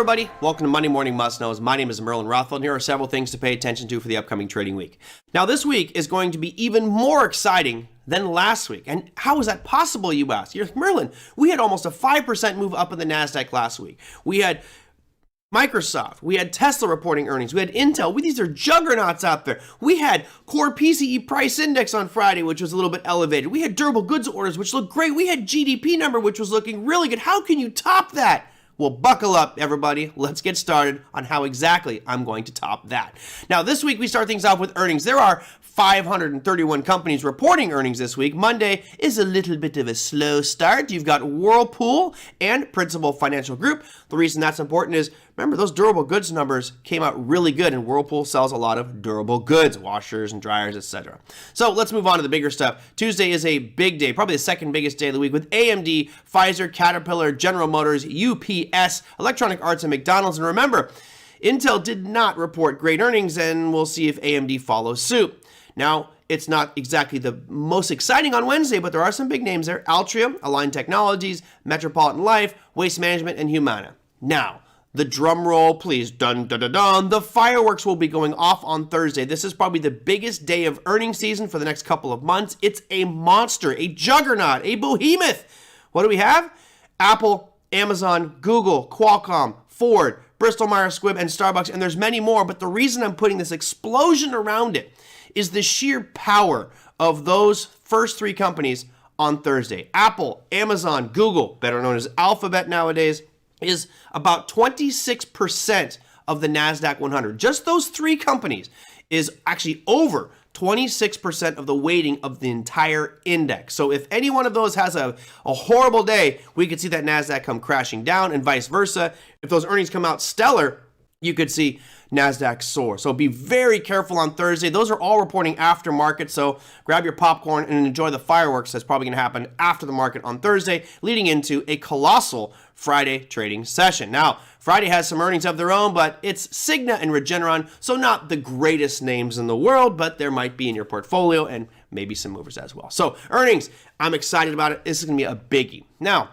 everybody. Welcome to Monday Morning Must Knows. My name is Merlin Rothfeld, and here are several things to pay attention to for the upcoming trading week. Now, this week is going to be even more exciting than last week. And how is that possible, you ask? You're like, Merlin, we had almost a 5% move up in the NASDAQ last week. We had Microsoft, we had Tesla reporting earnings, we had Intel, these are juggernauts out there. We had core PCE price index on Friday, which was a little bit elevated. We had durable goods orders, which looked great. We had GDP number, which was looking really good. How can you top that? Well, buckle up, everybody. Let's get started on how exactly I'm going to top that. Now, this week we start things off with earnings. There are 531 companies reporting earnings this week. Monday is a little bit of a slow start. You've got Whirlpool and Principal Financial Group. The reason that's important is, remember, those durable goods numbers came out really good, and Whirlpool sells a lot of durable goods, washers and dryers, etc. So let's move on to the bigger stuff. Tuesday is a big day, probably the second biggest day of the week, with AMD, Pfizer, Caterpillar, General Motors, UPS, Electronic Arts, and McDonald's. And remember, Intel did not report great earnings, and we'll see if AMD follows suit. Now, it's not exactly the most exciting on Wednesday, but there are some big names there. Altria, Align Technologies, Metropolitan Life, Waste Management, and Humana. Now, the drum roll, please. Dun, dun, dun, dun. The fireworks will be going off on Thursday. This is probably the biggest day of earnings season for the next couple of months. It's a monster, a juggernaut, a behemoth. What do we have? Apple, Amazon, Google, Qualcomm, Ford, Bristol-Myers Squibb, and Starbucks, and there's many more, but the reason I'm putting this explosion around it is the sheer power of those first three companies on Thursday. Apple, Amazon, Google, better known as Alphabet nowadays, is about 26% of the NASDAQ 100. Just those three companies is actually over 26% of the weighting of the entire index. So if any one of those has a horrible day, we could see that NASDAQ come crashing down, and vice versa. If those earnings come out stellar, you could see NASDAQ soar. So be very careful on Thursday. Those are all reporting after market, so grab your popcorn and enjoy the fireworks that's probably going to happen after the market on Thursday, leading into a colossal Friday trading session. Now, Friday has some earnings of their own, but it's Cigna and Regeneron, so not the greatest names in the world, but there might be in your portfolio and maybe some movers as well. So earnings, I'm excited about it. This is going to be a biggie. Now,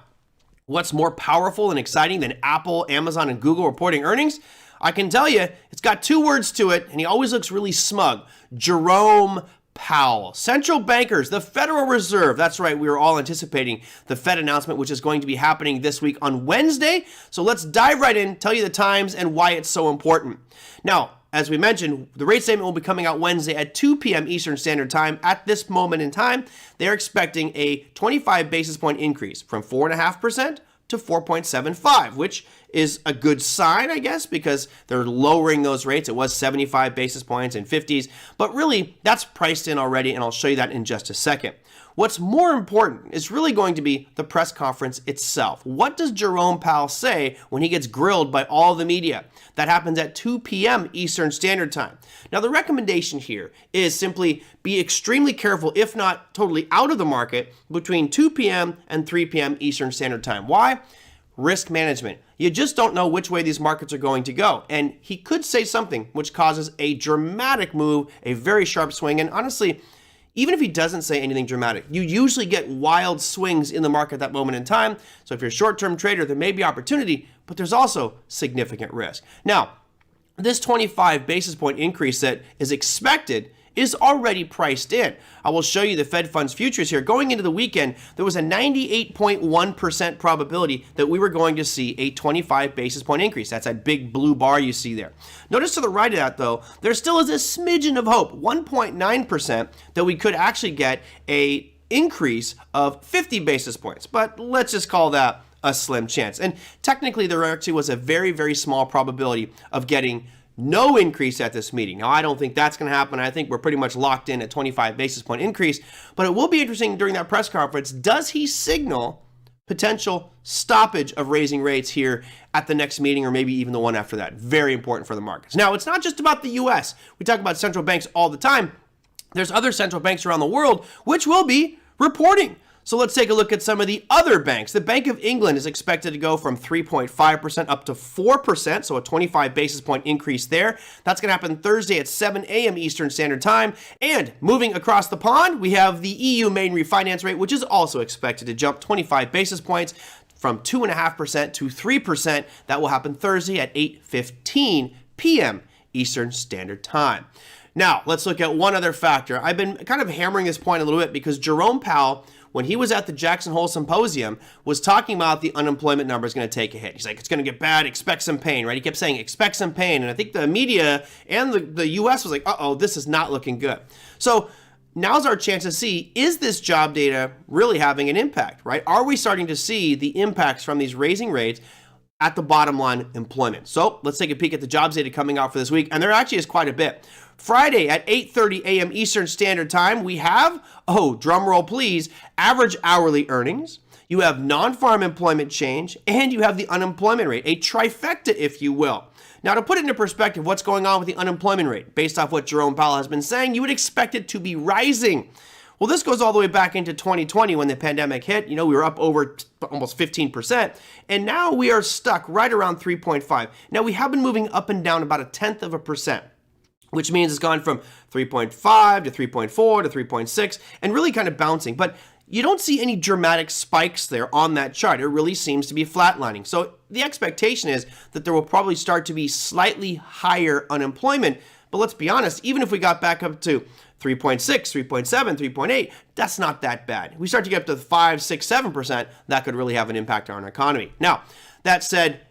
what's more powerful and exciting than Apple, Amazon, and Google reporting earnings? I can tell you, it's got two words to it, and he always looks really smug. Jerome Powell. Central bankers, the Federal Reserve. That's right, we were all anticipating the Fed announcement, which is going to be happening this week on Wednesday. So let's dive right in, tell you the times and why it's so important. Now, as we mentioned, the rate statement will be coming out Wednesday at 2 p.m. Eastern Standard Time. At this moment in time, they're expecting a 25 basis point increase from 4.5% to 4.75, which is a good sign, I guess, because they're lowering those rates. It was 75 basis points and 50s, but really that's priced in already, and I'll show you that in just a second. What's more important is really going to be the press conference itself. What does Jerome Powell say when he gets grilled by all the media? That happens at 2 p.m. Eastern Standard Time. Now, the recommendation here is simply be extremely careful, if not totally out of the market, between 2 p.m. and 3 p.m. Eastern Standard Time. Why? Risk management. You just don't know which way these markets are going to go. And he could say something which causes a dramatic move, a very sharp swing, and honestly, even if he doesn't say anything dramatic, you usually get wild swings in the market at that moment in time. So if you're a short-term trader, there may be opportunity, but there's also significant risk. Now, this 25 basis point increase that is expected is already priced in. I will show you the Fed funds futures here. Going into the weekend, there was a 98.1% probability that we were going to see a 25 basis point increase. That's that big blue bar you see there. Notice to the right of that, though, there still is a smidgen of hope, 1.9%, that we could actually get a increase of 50 basis points. But let's just call that a slim chance. And technically, there actually was a very, very small probability of getting no increase at this meeting. Now, I don't think that's going to happen. I think we're pretty much locked in at 25 basis point increase, but it will be interesting during that press conference. Does he signal potential stoppage of raising rates here at the next meeting, or maybe even the one after that? Very important for the markets. Now, it's not just about the US. We talk about central banks all the time. There's other central banks around the world which will be reporting. So let's take a look at some of the other banks. The Bank of England is expected to go from 3.5% up to 4%, so a 25 basis point increase there. That's going to happen Thursday at 7 a.m. Eastern Standard Time. And moving across the pond, we have the EU main refinance rate, which is also expected to jump 25 basis points. from 2.5% to 3%. That will happen Thursday at 8:15 p.m. Eastern Standard Time. Now, let's look at one other factor. I've been kind of hammering this point a little bit because Jerome Powell, when he was at the Jackson Hole Symposium, was talking about the unemployment number is going to take a hit. He's like, it's going to get bad, expect some pain, right? He kept saying, expect some pain. And I think the media and the U.S. was like, uh-oh, this is not looking good. So now's our chance to see, is this job data really having an impact, right? Are we starting to see the impacts from these raising rates at the bottom line employment? So let's take a peek at the jobs data coming out for this week. And there actually is quite a bit. Friday at 8:30 a.m. Eastern Standard Time, we have, drum roll please, average hourly earnings. You have non-farm employment change, and you have the unemployment rate, a trifecta, if you will. Now, to put it into perspective, what's going on with the unemployment rate? Based off what Jerome Powell has been saying, you would expect it to be rising. Well, this goes all the way back into 2020 when the pandemic hit. We were up over almost 15%, and now we are stuck right around 3.5. Now, we have been moving up and down about 0.1%. Which means it's gone from 3.5 to 3.4 to 3.6 and really kind of bouncing. But you don't see any dramatic spikes there on that chart. It really seems to be flatlining. So the expectation is that there will probably start to be slightly higher unemployment. But let's be honest, even if we got back up to 3.6, 3.7, 3.8, that's not that bad. If we start to get up to 5, 6, 7%, that could really have an impact on our economy. Now, that said,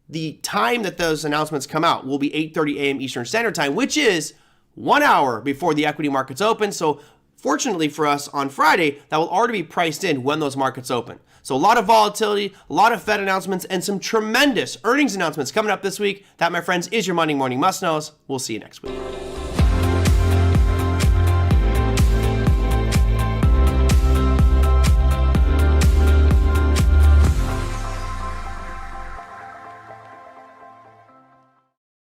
the time that those announcements come out will be 8:30 a.m. Eastern Standard Time, which is 1 hour before the equity markets open. So fortunately for us on Friday, that will already be priced in when those markets open. So a lot of volatility, a lot of Fed announcements, and some tremendous earnings announcements coming up this week. That, my friends, is your Monday Morning Must-Knows. We'll see you next week.